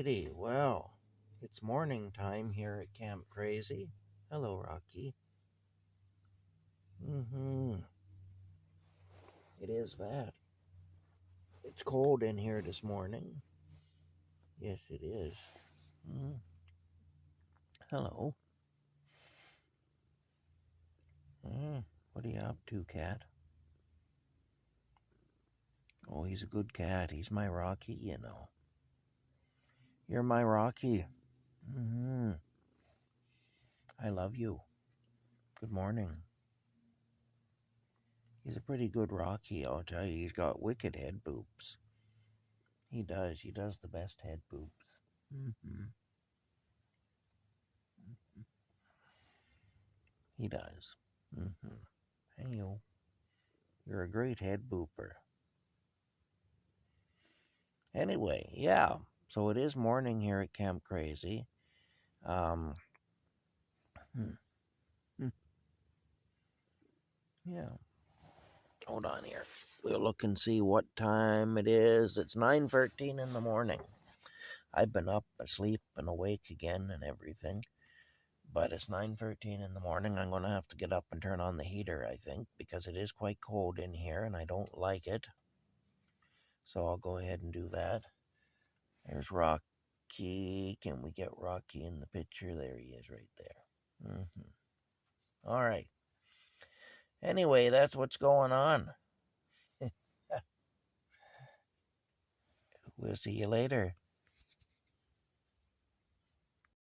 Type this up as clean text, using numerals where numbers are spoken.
righty. Well, it's morning time here at Camp Crazy. Hello, Rocky. It is that. It's cold in here this morning. Yes, it is. Hello. What are you up to, cat? Oh, he's a good cat. He's my Rocky, you know. You're my Rocky. I love you. Good morning. He's a pretty good Rocky, I'll tell you. He's got wicked head boobs. He does. He does the best head boobs. He does. Hey, you. You're a great head booper. Anyway, yeah. So it is morning here at Camp Crazy. Yeah. Hold on here. We'll look and see what time it is. It's 9:13 in the morning. I've been up, asleep, and awake again and everything. But it's 9:13 in the morning. I'm going to have to get up and turn on the heater, I think, because it is quite cold in here and I don't like it. So I'll go ahead and do that. There's Rocky. Can we get Rocky in the picture? There he is right there. All right. Anyway, that's what's going on. We'll see you later.